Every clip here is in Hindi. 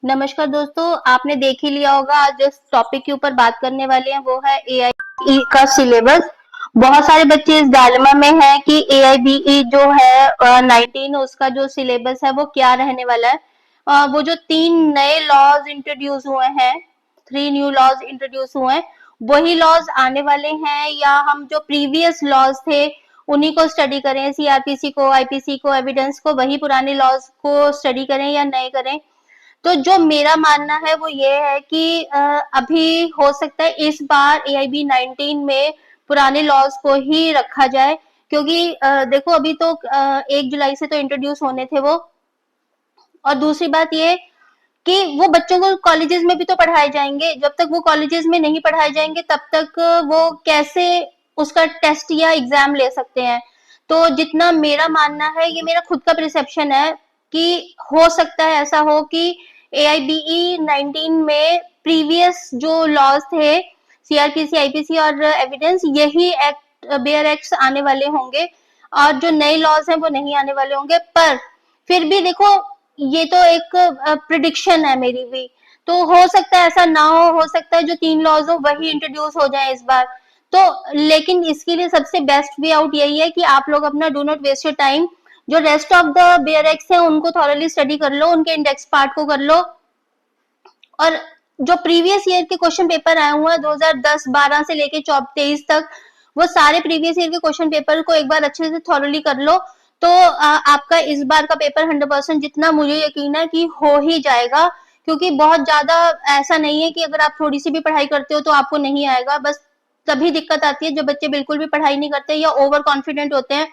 नमस्कार दोस्तों, आपने देख ही लिया होगा आज जिस टॉपिक के ऊपर बात करने वाले हैं वो है एआई का सिलेबस। बहुत सारे बच्चे इस डायलेमा में हैं कि एआईबीई जो है 19 उसका जो सिलेबस है वो क्या रहने वाला है। वो जो 3 नए लॉज इंट्रोड्यूस हुए हैं, 3 न्यू लॉज इंट्रोड्यूस हुए हैं, वही लॉज आने वाले हैं या हम जो प्रीवियस लॉज थे उन्हीं को स्टडी करें, सीआरपीसी को, आईपीसी को, एविडेंस को, वही पुराने लॉज को स्टडी करें या नए करें। तो जो मेरा मानना है वो ये है कि अभी हो सकता है इस बार एआईबी 19 में पुराने लॉज को ही रखा जाए, क्योंकि देखो अभी तो 1 जुलाई से तो इंट्रोड्यूस होने थे वो। और दूसरी बात ये कि वो बच्चों को कॉलेजेस में भी तो पढ़ाए जाएंगे, जब तक वो कॉलेजेस में नहीं पढ़ाए जाएंगे तब तक वो कैसे उसका टेस्ट या एग्जाम ले सकते हैं। तो जितना मेरा मानना है, ये मेरा खुद का परसेप्शन है कि हो सकता है ऐसा हो कि एआईबीई 19 में प्रीवियस जो लॉज थे, सीआरपीसी, आईपीसी और एविडेंस, यही एक्ट, बेयर एक्ट्स आने वाले होंगे और जो नए लॉज हैं वो नहीं आने वाले होंगे। पर फिर भी देखो, ये तो एक प्रिडिक्शन है मेरी भी, तो हो सकता है ऐसा ना हो सकता है जो 3 लॉज हो वही इंट्रोड्यूस हो जाए इस बार। तो लेकिन इसके लिए सबसे बेस्ट वे आउट यही है कि आप लोग अपना do not waste your time, जो रेस्ट ऑफ द बेयर एक्स है उनको थॉरली स्टडी कर लो, उनके इंडेक्स पार्ट को कर लो, और जो प्रीवियस ईयर के क्वेश्चन पेपर आए हुए हैं 2010-12 से लेके 23 तक, वो सारे प्रीवियस ईयर के क्वेश्चन पेपर को एक बार अच्छे से थॉरली कर लो। तो आपका इस बार का पेपर 100% जितना मुझे यकीन है कि हो ही जाएगा, क्योंकि बहुत ज्यादा ऐसा नहीं है कि अगर आप थोड़ी सी भी पढ़ाई करते हो तो आपको नहीं आएगा। बस तभी दिक्कत आती है जब बच्चे बिल्कुल भी पढ़ाई नहीं करते या ओवर कॉन्फिडेंट होते हैं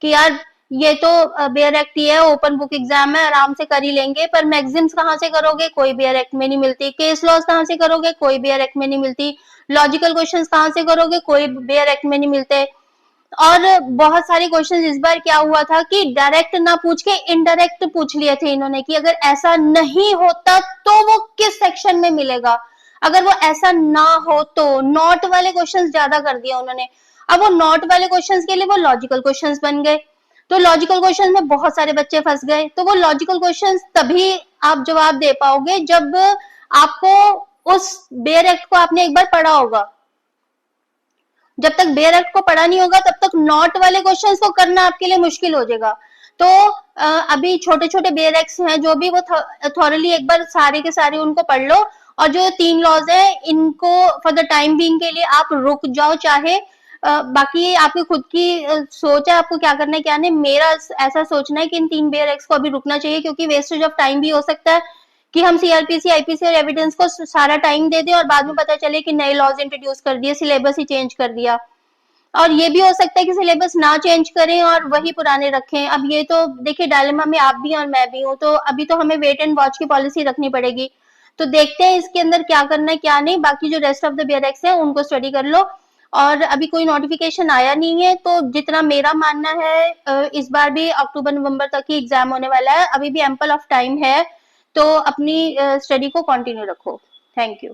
कि यार ये तो बेयर एक्ट ही है, ओपन बुक एग्जाम है, आराम से कर ही लेंगे। पर मैगजिम्स कहाँ से करोगे, कोई बेयर एक्ट में नहीं मिलती। केस लॉज कहाँ से करोगे, कोई बेयर एक्ट में नहीं मिलती। लॉजिकल क्वेश्चंस कहाँ से करोगे, कोई बेयर एक्ट में नहीं मिलते। और बहुत सारे क्वेश्चंस इस बार क्या हुआ था कि डायरेक्ट ना पूछ के इनडायरेक्ट पूछ लिए थे इन्होंने कि अगर ऐसा नहीं होता तो वो किस सेक्शन में मिलेगा, अगर वो ऐसा ना हो तो। नॉट वाले क्वेश्चंस ज्यादा कर दिया उन्होंने। अब वो नॉट वाले क्वेश्चंस के लिए वो लॉजिकल क्वेश्चंस बन गए, तो लॉजिकल क्वेश्चंस में बहुत सारे बच्चे फंस गए। तो वो लॉजिकल क्वेश्चंस तभी आप जवाब दे पाओगे जब आपको उस बेयर एक्ट को आपने एक बार पढ़ा होगा। जब तक बेयर एक्ट को पढ़ा नहीं होगा तब तक नॉट वाले क्वेश्चंस को करना आपके लिए मुश्किल हो जाएगा। तो अभी छोटे छोटे बेयर एक्ट्स हैं जो भी, वो थॉरली एक बार सारे के सारे उनको पढ़ लो। और जो 3 लॉज है इनको फॉर द टाइम बीइंग के लिए आप रुक जाओ चाहे, बाकी आपकी खुद की सोच है आपको क्या करना है क्या नहीं। मेरा ऐसा सोचना है कि इन 3 बेयर एक्ट्स को अभी रुकना चाहिए, क्योंकि वेस्टेज ऑफ टाइम भी हो सकता है कि हम सीआरपीसी, आईपीसी और एविडेंस को सारा टाइम दे दें और बाद में पता चले कि नए लॉज इंट्रोड्यूस कर दिए, सिलेबस ही चेंज कर दिया। और ये भी हो सकता है कि सिलेबस ना चेंज करें और वही पुराने रखें। अब ये तो देखिए डायलेमा में आप भी और मैं भी हूँ, तो अभी तो हमें वेट एंड वॉच की पॉलिसी रखनी पड़ेगी। तो देखते हैं इसके अंदर क्या करना है क्या नहीं। बाकी जो rest of the bear acts है उनको स्टडी कर लो। और अभी कोई नोटिफिकेशन आया नहीं है, तो जितना मेरा मानना है इस बार भी अक्टूबर नवंबर तक ही एग्जाम होने वाला है, अभी भी एम्पल ऑफ टाइम है। तो अपनी स्टडी को कंटिन्यू रखो। Thank you.